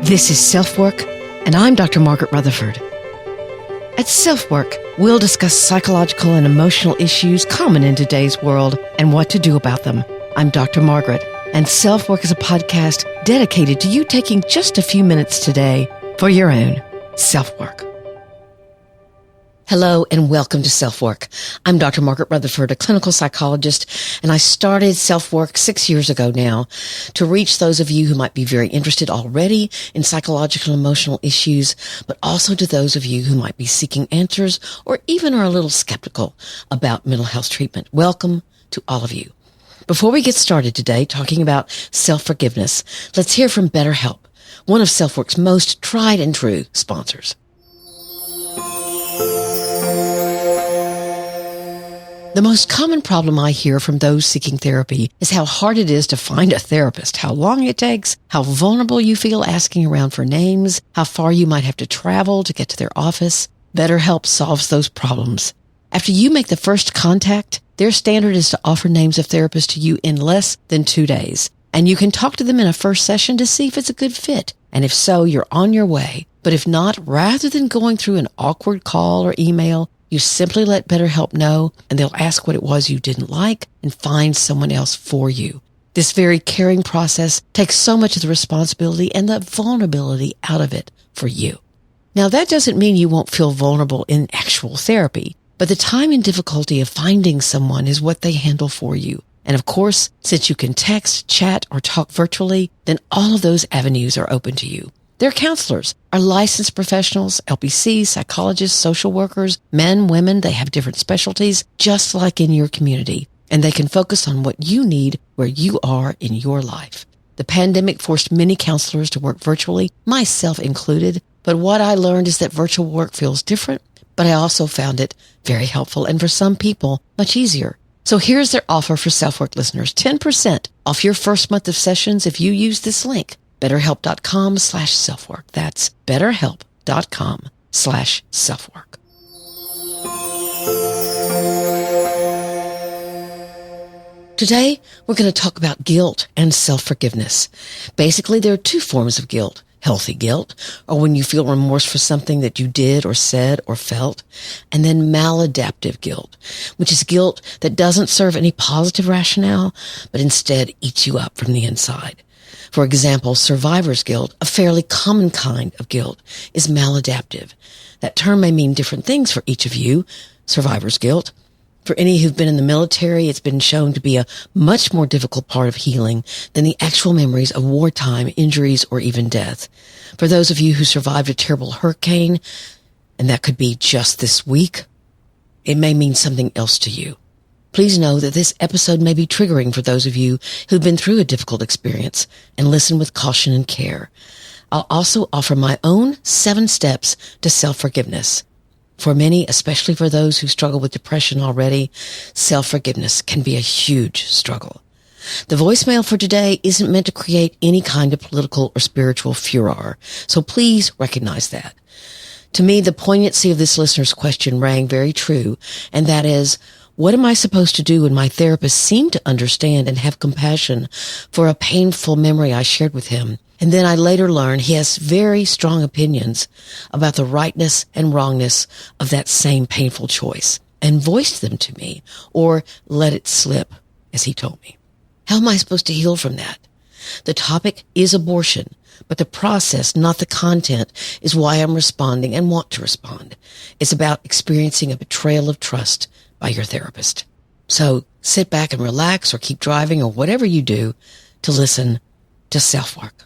This is SelfWork, and I'm Dr. Margaret Rutherford. At SelfWork, we'll discuss psychological and emotional issues common in today's world and what to do about them. I'm Dr. Margaret, and SelfWork is a podcast dedicated to you taking just a few minutes today for your own self-work. Hello and welcome to SelfWork. I'm Dr. Margaret Rutherford, a clinical psychologist, and I started SelfWork 6 years ago now to reach those of you who might be very interested already in psychological and emotional issues, but also to those of you who might be seeking answers or even are a little skeptical about mental health treatment. Welcome to all of you. Before we get started today talking about self-forgiveness, let's hear from BetterHelp, one of SelfWork's most tried and true sponsors. The most common problem I hear from those seeking therapy is how hard it is to find a therapist, how long it takes, how vulnerable you feel asking around for names, how far you might have to travel to get to their office. BetterHelp solves those problems. After you make the first contact, their standard is to offer names of therapists to you in less than 2 days. And you can talk to them in a first session to see if it's a good fit. And if so, you're on your way. But if not, rather than going through an awkward call or email, you simply let BetterHelp know, and they'll ask what it was you didn't like and find someone else for you. This very caring process takes so much of the responsibility and the vulnerability out of it for you. Now, that doesn't mean you won't feel vulnerable in actual therapy, but the time and difficulty of finding someone is what they handle for you. And of course, since you can text, chat, or talk virtually, then all of those avenues are open to you. Their counselors are licensed professionals, LPCs, psychologists, social workers, men, women. They have different specialties, just like in your community. And they can focus on what you need where you are in your life. The pandemic forced many counselors to work virtually, myself included. But what I learned is that virtual work feels different, but I also found it very helpful and for some people, much easier. So here's their offer for SelfWork listeners. 10% off your first month of sessions if you use this link. BetterHelp.com/selfwork. That's BetterHelp.com/selfwork. Today, we're going to talk about guilt and self-forgiveness. Basically, there are two forms of guilt. Healthy guilt, or when you feel remorse for something that you did or said or felt, and then maladaptive guilt, which is guilt that doesn't serve any positive rationale, but instead eats you up from the inside. For example, survivor's guilt, a fairly common kind of guilt, is maladaptive. That term may mean different things for each of you. Survivor's guilt. For any who've been in the military, it's been shown to be a much more difficult part of healing than the actual memories of wartime injuries or even death. For those of you who survived a terrible hurricane, and that could be just this week, it may mean something else to you. Please know that this episode may be triggering for those of you who've been through a difficult experience, and listen with caution and care. I'll also offer my own 7 steps to self-forgiveness. For many, especially for those who struggle with depression already, self-forgiveness can be a huge struggle. The voicemail for today isn't meant to create any kind of political or spiritual furor, so please recognize that. To me, the poignancy of this listener's question rang very true, and that is, what am I supposed to do when my therapist seemed to understand and have compassion for a painful memory I shared with him? And then I later learned he has very strong opinions about the rightness and wrongness of that same painful choice and voiced them to me, or let it slip, as he told me. How am I supposed to heal from that? The topic is abortion, but the process, not the content, is why I'm responding and want to respond. It's about experiencing a betrayal of trust by your therapist. So sit back and relax, or keep driving, or whatever you do to listen to SelfWork.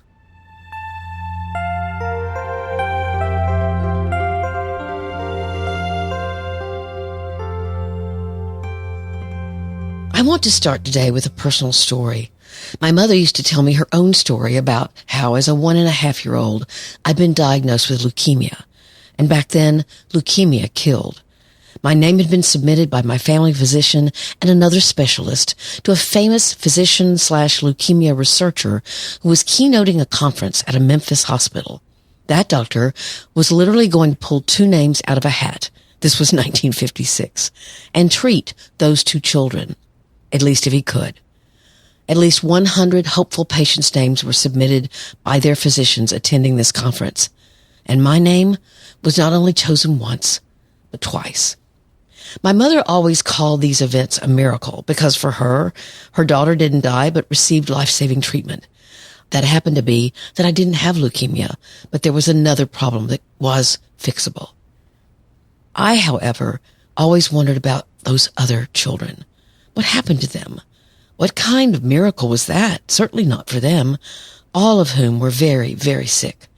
I want to start today with a personal story. My mother used to tell me her own story about how, as a 1.5-year-old, I'd been diagnosed with leukemia. And back then, leukemia killed. My name had been submitted by my family physician and another specialist to a famous physician/leukemia researcher who was keynoting a conference at a Memphis hospital. That doctor was literally going to pull 2 names out of a hat. This was 1956, and treat those 2 children, at least if he could. At least 100 hopeful patients' names were submitted by their physicians attending this conference, and my name was not only chosen once, but twice. My mother always called these events a miracle because for her daughter didn't die but received life-saving treatment. That happened to be that I didn't have leukemia, but there was another problem that was fixable. I, however, always wondered about those other children. What happened to them? What kind of miracle was that? Certainly not for them, all of whom were very, very sick.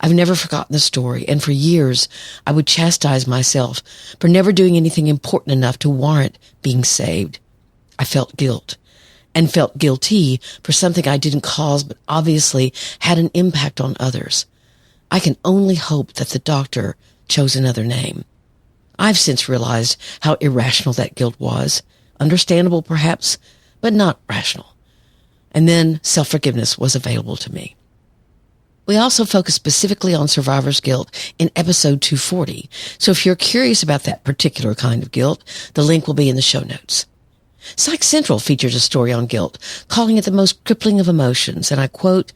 I've never forgotten the story, and for years I would chastise myself for never doing anything important enough to warrant being saved. I felt guilt, and felt guilty for something I didn't cause but obviously had an impact on others. I can only hope that the doctor chose another name. I've since realized how irrational that guilt was. Understandable, perhaps, but not rational. And then self-forgiveness was available to me. We also focus specifically on survivor's guilt in episode 240. So if you're curious about that particular kind of guilt, the link will be in the show notes. Psych Central features a story on guilt, calling it the most crippling of emotions, and I quote,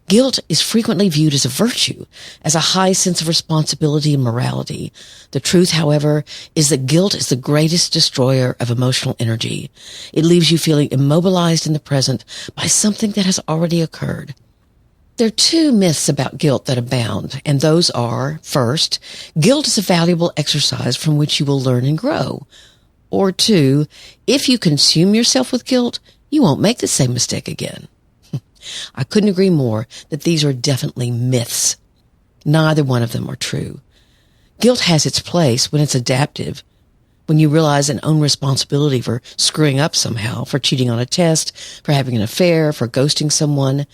"Guilt is frequently viewed as a virtue, as a high sense of responsibility and morality. The truth, however, is that guilt is the greatest destroyer of emotional energy. It leaves you feeling immobilized in the present by something that has already occurred." There are two myths about guilt that abound, and those are, first, guilt is a valuable exercise from which you will learn and grow. Or two, if you consume yourself with guilt, you won't make the same mistake again. I couldn't agree more that these are definitely myths. Neither one of them are true. Guilt has its place when it's adaptive, when you realize and own responsibility for screwing up somehow, for cheating on a test, for having an affair, for ghosting someone.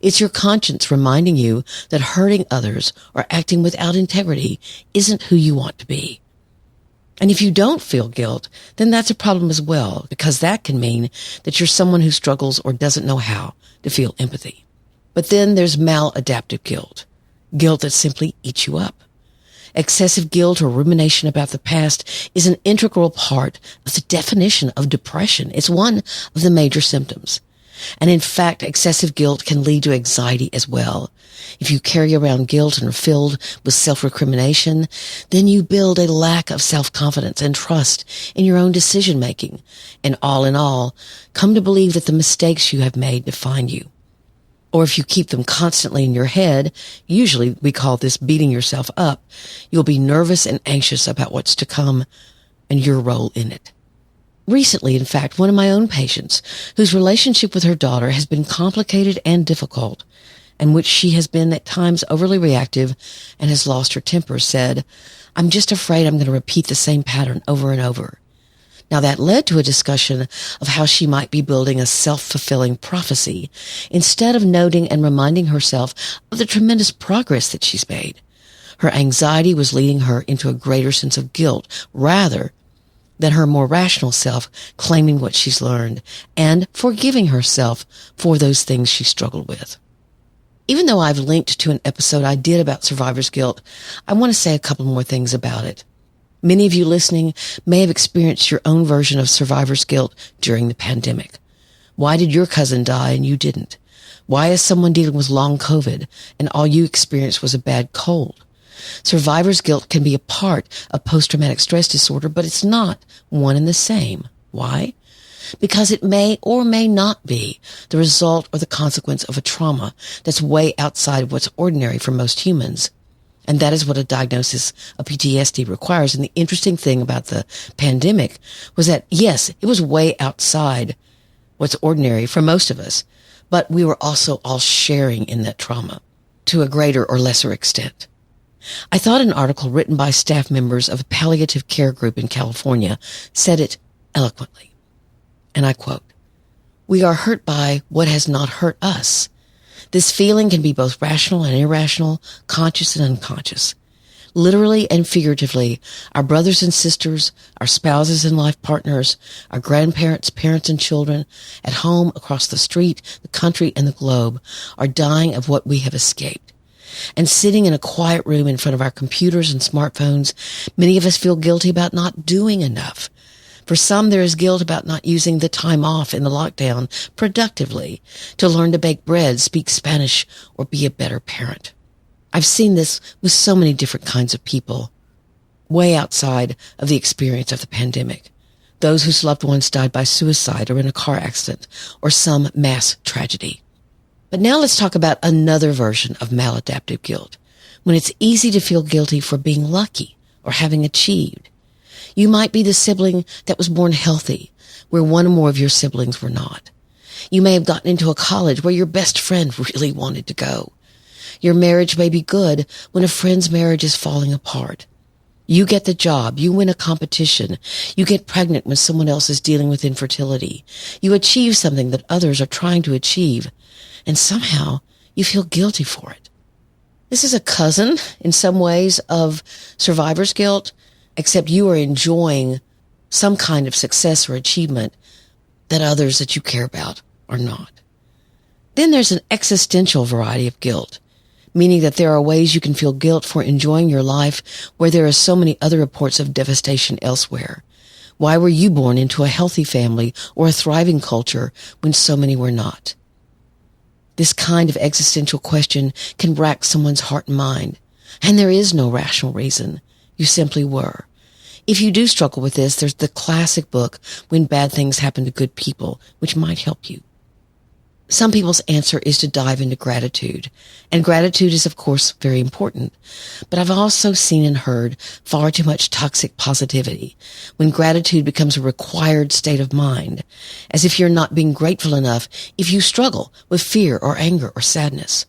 It's your conscience reminding you that hurting others or acting without integrity isn't who you want to be. And if you don't feel guilt, then that's a problem as well, because that can mean that you're someone who struggles or doesn't know how to feel empathy. But then there's maladaptive guilt, guilt that simply eats you up. Excessive guilt or rumination about the past is an integral part of the definition of depression. It's one of the major symptoms. And in fact, excessive guilt can lead to anxiety as well. If you carry around guilt and are filled with self-recrimination, then you build a lack of self-confidence and trust in your own decision-making. And all in all, come to believe that the mistakes you have made define you. Or if you keep them constantly in your head, usually we call this beating yourself up, you'll be nervous and anxious about what's to come and your role in it. Recently, in fact, one of my own patients, whose relationship with her daughter has been complicated and difficult, and which she has been at times overly reactive and has lost her temper, said, "I'm just afraid I'm going to repeat the same pattern over and over." Now that led to a discussion of how she might be building a self-fulfilling prophecy instead of noting and reminding herself of the tremendous progress that she's made. Her anxiety was leading her into a greater sense of guilt rather than her more rational self claiming what she's learned and forgiving herself for those things she struggled with. Even though I've linked to an episode I did about survivor's guilt, I want to say a couple more things about it. Many of you listening may have experienced your own version of survivor's guilt during the pandemic. Why did your cousin die and you didn't? Why is someone dealing with long COVID and all you experienced was a bad cold? Survivor's guilt can be a part of post-traumatic stress disorder, but it's not one and the same. Why? Because it may or may not be the result or the consequence of a trauma that's way outside of what's ordinary for most humans. And that is what a diagnosis of PTSD requires. And the interesting thing about the pandemic was that, yes, it was way outside what's ordinary for most of us, but we were also all sharing in that trauma to a greater or lesser extent. I thought an article written by staff members of a palliative care group in California said it eloquently. And I quote, "We are hurt by what has not hurt us. This feeling can be both rational and irrational, conscious and unconscious. Literally and figuratively, our brothers and sisters, our spouses and life partners, our grandparents, parents and children, at home, across the street, the country and the globe, are dying of what we have escaped. And sitting in a quiet room in front of our computers and smartphones, many of us feel guilty about not doing enough, For some, there is guilt about not using the time off in the lockdown productively to learn to bake bread, speak Spanish, or be a better parent. I've seen this with so many different kinds of people, way outside of the experience of the pandemic. Those whose loved ones died by suicide or in a car accident or some mass tragedy. But now let's talk about another version of maladaptive guilt, when it's easy to feel guilty for being lucky or having achieved. You might be the sibling that was born healthy, where one or more of your siblings were not. You may have gotten into a college where your best friend really wanted to go. Your marriage may be good when a friend's marriage is falling apart. You get the job, you win a competition, you get pregnant when someone else is dealing with infertility. You achieve something that others are trying to achieve, and somehow you feel guilty for it. This is a cousin, in some ways, of survivor's guilt, except you are enjoying some kind of success or achievement that others that you care about are not. Then there's an existential variety of guilt, meaning that there are ways you can feel guilt for enjoying your life where there are so many other reports of devastation elsewhere. Why were you born into a healthy family or a thriving culture when so many were not? This kind of existential question can rack someone's heart and mind, and there is no rational reason. You simply were. If you do struggle with this, there's the classic book, When Bad Things Happen to Good People, which might help you. Some people's answer is to dive into gratitude, and gratitude is, of course, very important. But I've also seen and heard far too much toxic positivity when gratitude becomes a required state of mind, as if you're not being grateful enough if you struggle with fear or anger or sadness.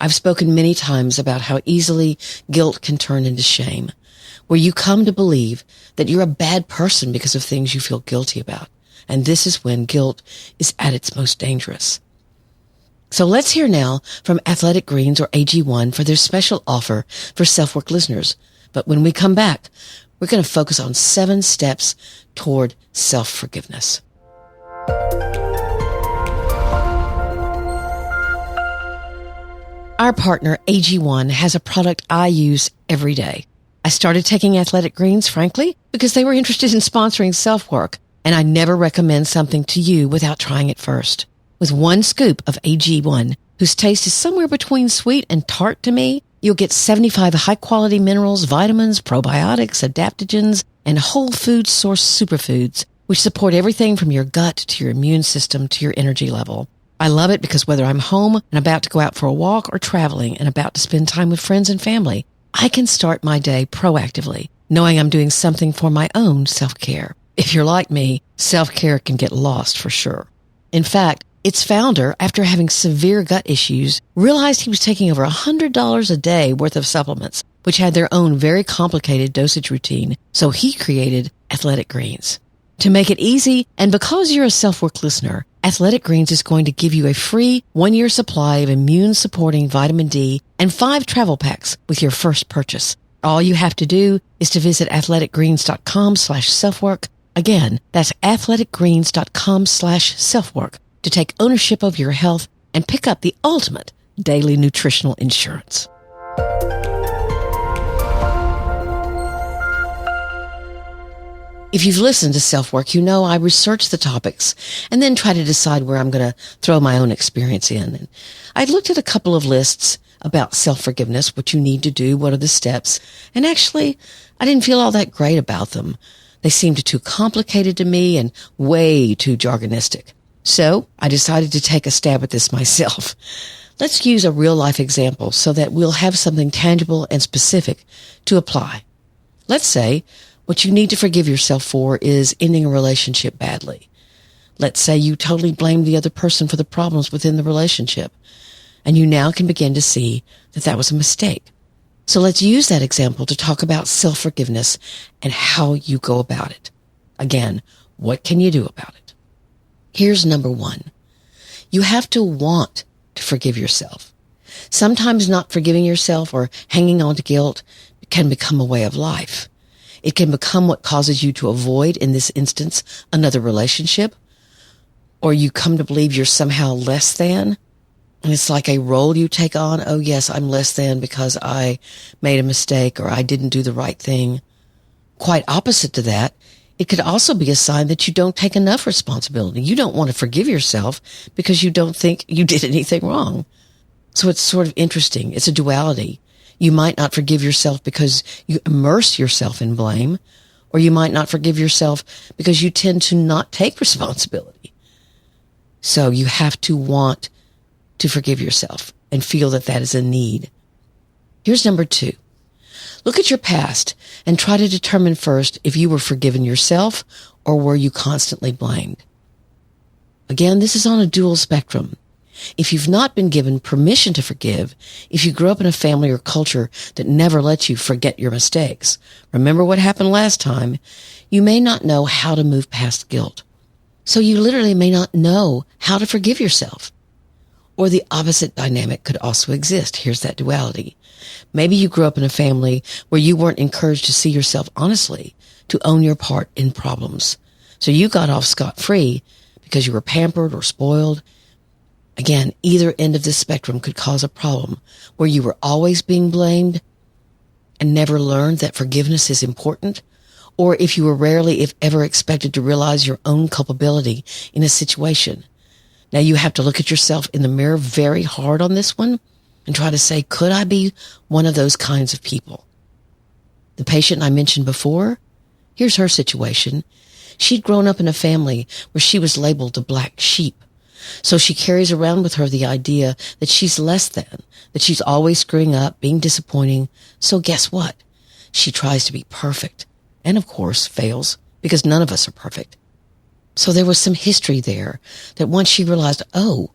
I've spoken many times about how easily guilt can turn into shame, where you come to believe that you're a bad person because of things you feel guilty about. And this is when guilt is at its most dangerous. So let's hear now from Athletic Greens or AG1 for their special offer for SelfWork listeners. But when we come back, we're going to focus on 7 steps toward self-forgiveness. Our partner, AG1, has a product I use every day. I started taking Athletic Greens, frankly, because they were interested in sponsoring SelfWork. And I never recommend something to you without trying it first. With 1 scoop of AG1, whose taste is somewhere between sweet and tart to me, you'll get 75 high-quality minerals, vitamins, probiotics, adaptogens, and whole food source superfoods, which support everything from your gut to your immune system to your energy level. I love it because whether I'm home and about to go out for a walk or traveling and about to spend time with friends and family, I can start my day proactively, knowing I'm doing something for my own self-care. If you're like me, self-care can get lost for sure. In fact, its founder, after having severe gut issues, realized he was taking over $100 a day worth of supplements, which had their own very complicated dosage routine, so he created Athletic Greens. To make it easy, and because you're a SelfWork listener, Athletic Greens is going to give you a free 1-year supply of immune-supporting vitamin D and 5 travel packs with your first purchase. All you have to do is to visit athleticgreens.com/selfwork. Again, that's athleticgreens.com/selfwork to take ownership of your health and pick up the ultimate daily nutritional insurance. If you've listened to SelfWork, you know I research the topics and then try to decide where I'm going to throw my own experience in. And I looked at a couple of lists about self-forgiveness, what you need to do, what are the steps, and actually, I didn't feel all that great about them. They seemed too complicated to me and way too jargonistic. So I decided to take a stab at this myself. Let's use a real-life example so that we'll have something tangible and specific to apply. Let's say what you need to forgive yourself for is ending a relationship badly. Let's say you totally blame the other person for the problems within the relationship, and you now can begin to see that that was a mistake. So let's use that example to talk about self-forgiveness and how you go about it. Again, what can you do about it? Here's number 1. You have to want to forgive yourself. Sometimes not forgiving yourself or hanging on to guilt can become a way of life. It can become what causes you to avoid, in this instance, another relationship, or you come to believe you're somehow less than. And it's like a role you take on. Oh, yes, I'm less than because I made a mistake or I didn't do the right thing. Quite opposite to that It could also be a sign that you don't take enough responsibility. You don't want to forgive yourself because you don't think you did anything wrong. So it's sort of interesting. It's a duality. You might not forgive yourself because you immerse yourself in blame, or you might not forgive yourself because you tend to not take responsibility. So you have to want to forgive yourself and feel that that is a need. Here's number 2. Look at your past and try to determine first if you were forgiven yourself or were you constantly blamed. Again, this is on a dual spectrum. If you've not been given permission to forgive, if you grew up in a family or culture that never lets you forget your mistakes, remember what happened last time, you may not know how to move past guilt. So you literally may not know how to forgive yourself. Or the opposite dynamic could also exist. Here's that duality. Maybe you grew up in a family where you weren't encouraged to see yourself honestly, to own your part in problems. So you got off scot-free because you were pampered or spoiled. Again, either end of this spectrum could cause a problem where you were always being blamed and never learned that forgiveness is important, or if you were rarely, if ever, expected to realize your own culpability in a situation. Now you have to look at yourself in the mirror very hard on this one and try to say, could I be one of those kinds of people? The patient I mentioned before, here's her situation. She'd grown up in a family where she was labeled the black sheep. So she carries around with her the idea that she's less than, that she's always screwing up, being disappointing. So guess what? She tries to be perfect and, of course, fails because none of us are perfect. So there was some history there that once she realized, oh,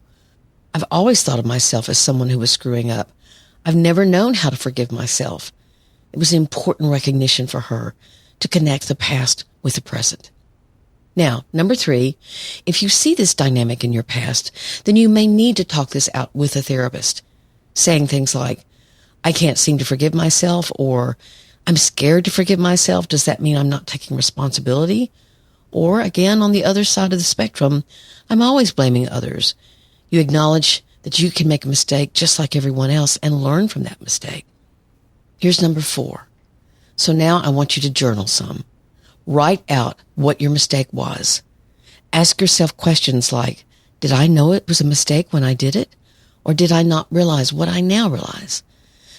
I've always thought of myself as someone who was screwing up. I've never known how to forgive myself. It was an important recognition for her to connect the past with the present. Now, number 3, if you see this dynamic in your past, then you may need to talk this out with a therapist, saying things like, I can't seem to forgive myself, or I'm scared to forgive myself. Does that mean I'm not taking responsibility? Or again, on the other side of the spectrum, I'm always blaming others. You acknowledge that you can make a mistake just like everyone else and learn from that mistake. Here's number 4. So now I want you to journal some. Write out what your mistake was. Ask yourself questions like, did I know it was a mistake when I did it? Or did I not realize what I now realize?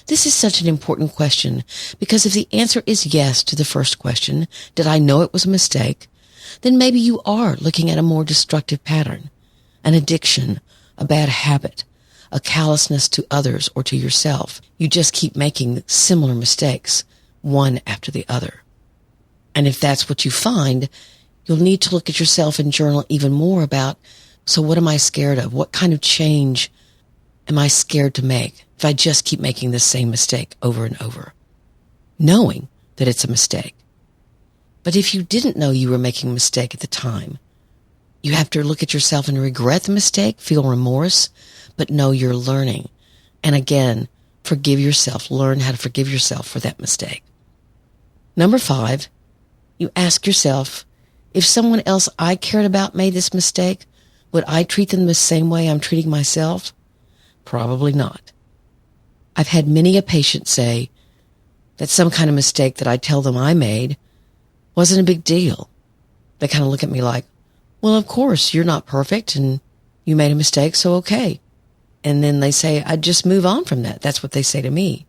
This is such an important question because if the answer is yes to the first question, did I know it was a mistake? Then maybe you are looking at a more destructive pattern, an addiction, a bad habit, a callousness to others or to yourself. You just keep making similar mistakes, one after the other. And if that's what you find, you'll need to look at yourself and journal even more about, so what am I scared of? What kind of change am I scared to make if I just keep making the same mistake over and over, knowing that it's a mistake? But if you didn't know you were making a mistake at the time, you have to look at yourself and regret the mistake, feel remorse, but know you're learning. And again, forgive yourself. Learn how to forgive yourself for that mistake. Number 5, you ask yourself, if someone else I cared about made this mistake, would I treat them the same way I'm treating myself? Probably not. I've had many a patient say that some kind of mistake that I tell them I made wasn't a big deal. They kind of look at me like, well, of course, you're not perfect and you made a mistake, so okay. And then they say, I'd just move on from that. That's what they say to me.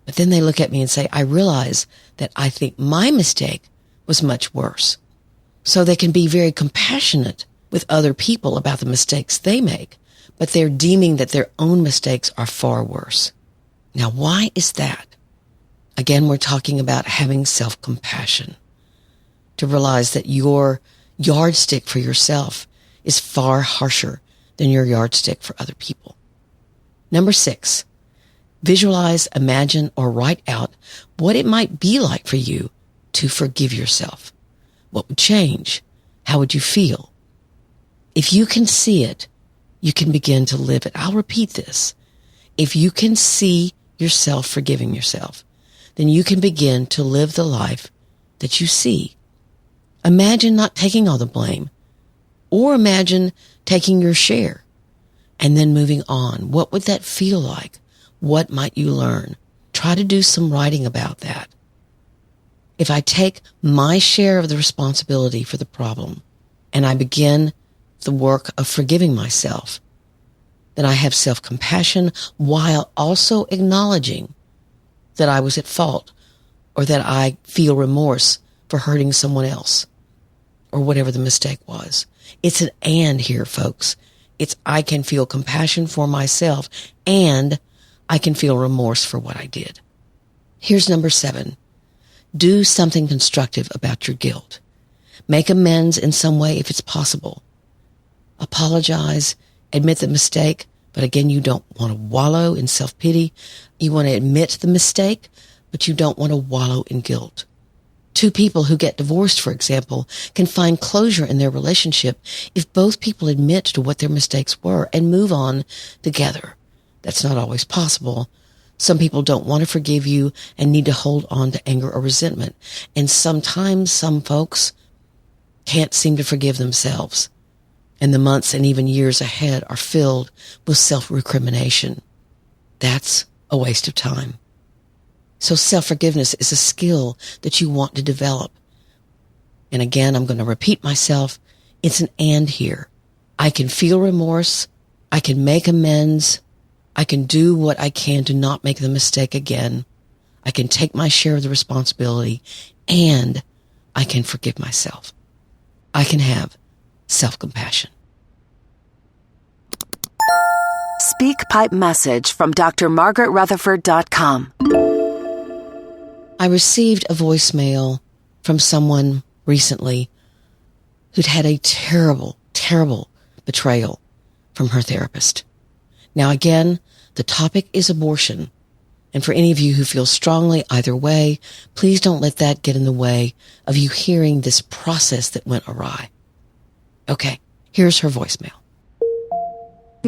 But then they look at me and say, I realize that I think my mistake was much worse. So they can be very compassionate with other people about the mistakes they make, but they're deeming that their own mistakes are far worse. Now, why is that? Again, we're talking about having self-compassion, to realize that your yardstick for yourself is far harsher than your yardstick for other people. Number 6, visualize, imagine, or write out what it might be like for you to forgive yourself. What would change? How would you feel? If you can see it, you can begin to live it. I'll repeat this. If you can see yourself forgiving yourself, then you can begin to live the life that you see. Imagine not taking all the blame, or imagine taking your share and then moving on. What would that feel like? What might you learn? Try to do some writing about that. If I take my share of the responsibility for the problem and I begin the work of forgiving myself, then I have self-compassion while also acknowledging that I was at fault or that I feel remorse for hurting someone else or whatever the mistake was. It's an and here, folks. It's I can feel compassion for myself and I can feel remorse for what I did. Here's number 7. Do something constructive about your guilt. Make amends in some way if it's possible. Apologize, admit the mistake, but again, you don't want to wallow in self-pity. You want to admit the mistake, but you don't want to wallow in guilt. 2 people who get divorced, for example, can find closure in their relationship if both people admit to what their mistakes were and move on together. That's not always possible. Some people don't want to forgive you and need to hold on to anger or resentment. And sometimes some folks can't seem to forgive themselves. And the months and even years ahead are filled with self-recrimination. That's a waste of time. So self-forgiveness is a skill that you want to develop. And again, I'm going to repeat myself. It's an and here. I can feel remorse. I can make amends. I can do what I can to not make the mistake again. I can take my share of the responsibility, and I can forgive myself. I can have self-compassion. Speak Pipe message from drmargaretrutherford.com. I received a voicemail from someone recently who'd had a terrible, terrible betrayal from her therapist. Now again, the topic is abortion. And for any of you who feel strongly either way, please don't let that get in the way of you hearing this process that went awry. Okay, here's her voicemail.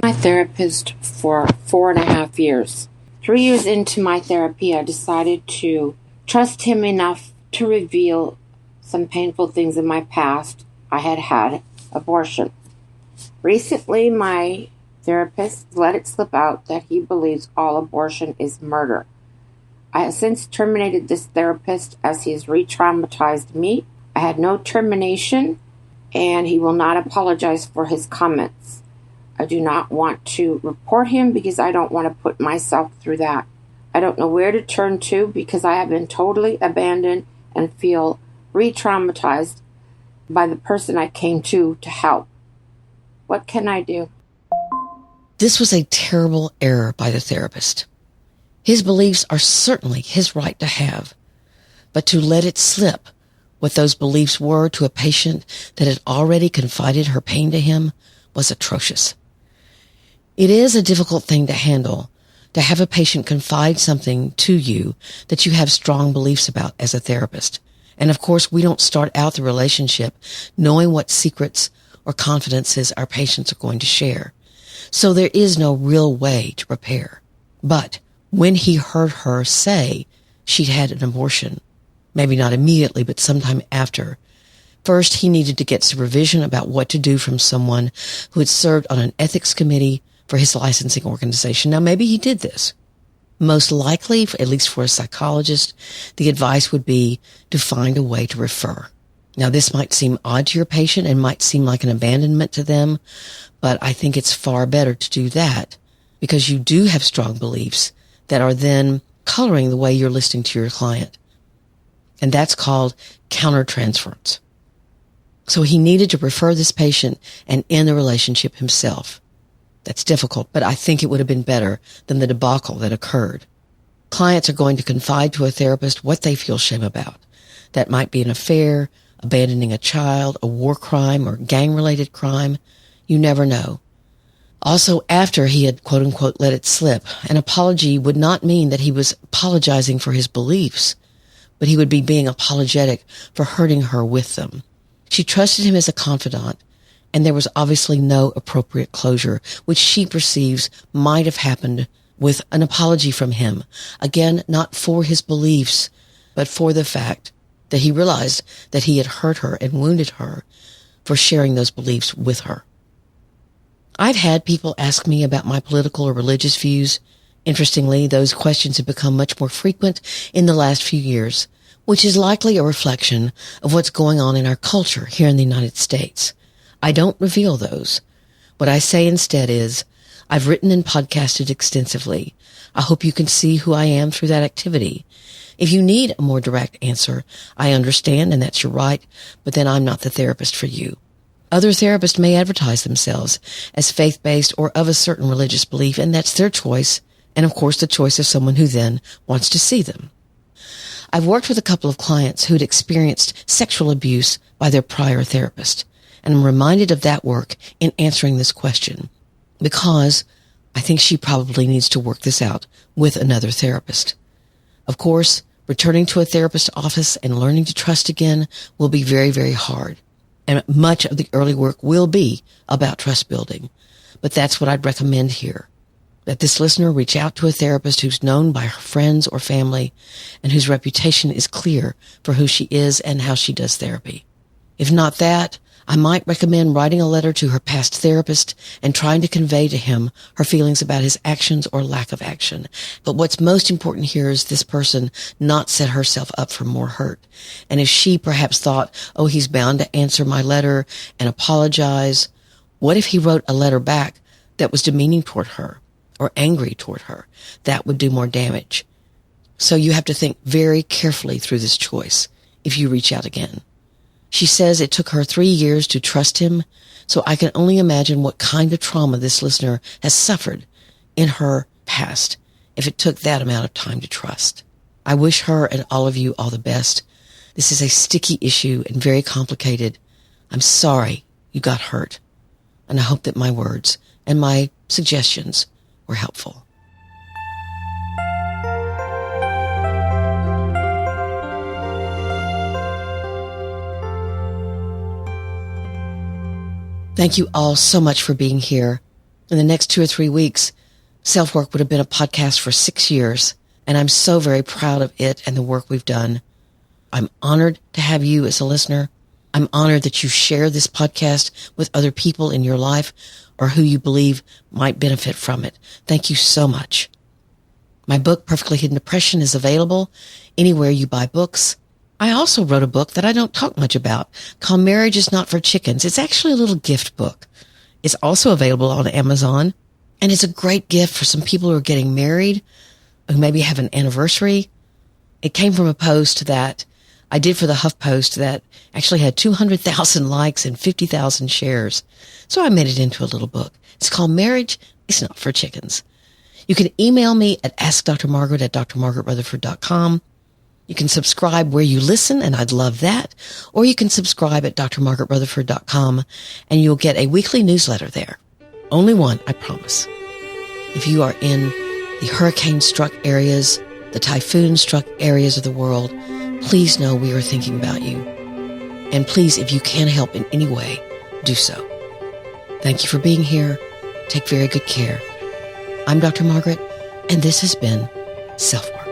My therapist for 4.5 years. 3 years into my therapy, I decided to trust him enough to reveal some painful things in my past. I had had abortion. Recently, my therapist let it slip out that he believes all abortion is murder. I have since terminated this therapist as he has re-traumatized me. I had no termination, and he will not apologize for his comments. I do not want to report him because I don't want to put myself through that. I don't know where to turn to because I have been totally abandoned and feel re-traumatized by the person I came to help. What can I do? This was a terrible error by the therapist. His beliefs are certainly his right to have, but to let it slip what those beliefs were to a patient that had already confided her pain to him was atrocious. It is a difficult thing to handle, to have a patient confide something to you that you have strong beliefs about as a therapist. And of course, we don't start out the relationship knowing what secrets or confidences our patients are going to share. So there is no real way to prepare. But when he heard her say she'd had an abortion, maybe not immediately, but sometime after, first he needed to get supervision about what to do from someone who had served on an ethics committee for his licensing organization. Now, maybe he did this. Most likely, at least for a psychologist, the advice would be to find a way to refer. Now, this might seem odd to your patient and might seem like an abandonment to them, but I think it's far better to do that because you do have strong beliefs that are then coloring the way you're listening to your client. And that's called countertransference. So he needed to refer this patient and end the relationship himself. That's difficult, but I think it would have been better than the debacle that occurred. Clients are going to confide to a therapist what they feel shame about. That might be an affair, abandoning a child, a war crime, or gang-related crime. You never know. Also, after he had, quote-unquote, let it slip, an apology would not mean that he was apologizing for his beliefs, but he would be being apologetic for hurting her with them. She trusted him as a confidant, and there was obviously no appropriate closure, which she perceives might have happened with an apology from him. Again, not for his beliefs, but for the fact that he realized that he had hurt her and wounded her for sharing those beliefs with her. I've had people ask me about my political or religious views. Interestingly, those questions have become much more frequent in the last few years which is likely a reflection of what's going on in our culture here in the United States. I don't reveal those. What I say instead is, I've written and podcasted extensively. I hope you can see who I am through that activity. If you need a more direct answer, I understand, and that's your right, but then I'm not the therapist for you. Other therapists may advertise themselves as faith-based or of a certain religious belief, and that's their choice, and of course the choice of someone who then wants to see them. I've worked with a couple of clients who'd experienced sexual abuse by their prior therapist, and I'm reminded of that work in answering this question, because I think she probably needs to work this out with another therapist. Of course, returning to a therapist's office and learning to trust again will be very, very hard. And much of the early work will be about trust building. But that's what I'd recommend here. That this listener reach out to a therapist who's known by her friends or family and whose reputation is clear for who she is and how she does therapy. If not that, I might recommend writing a letter to her past therapist and trying to convey to him her feelings about his actions or lack of action. But what's most important here is this person not set herself up for more hurt. And if she perhaps thought, oh, he's bound to answer my letter and apologize, what if he wrote a letter back that was demeaning toward her or angry toward her? That would do more damage. So you have to think very carefully through this choice if you reach out again. She says it took her 3 years to trust him, so I can only imagine what kind of trauma this listener has suffered in her past if it took that amount of time to trust. I wish her and all of you all the best. This is a sticky issue and very complicated. I'm sorry you got hurt, and I hope that my words and my suggestions were helpful. Thank you all so much for being here. In the next 2 or 3 weeks, SelfWork would have been a podcast for 6 years, and I'm so very proud of it and the work we've done. I'm honored to have you as a listener. I'm honored that you share this podcast with other people in your life or who you believe might benefit from it. Thank you so much. My book, Perfectly Hidden Depression, is available anywhere you buy books. I also wrote a book that I don't talk much about called Marriage is Not for Chickens. It's actually a little gift book. It's also available on Amazon, and it's a great gift for some people who are getting married, who maybe have an anniversary. It came from a post that I did for the HuffPost that actually had 200,000 likes and 50,000 shares. So I made it into a little book. It's called Marriage is Not for Chickens. You can email me at askdrmargaret@drmargaretrutherford.com. You can subscribe where you listen, and I'd love that. Or you can subscribe at drmargaretrutherford.com, and you'll get a weekly newsletter there. Only one, I promise. If you are in the hurricane-struck areas, the typhoon-struck areas of the world, please know we are thinking about you. And please, if you can help in any way, do so. Thank you for being here. Take very good care. I'm Dr. Margaret, and this has been SelfWork.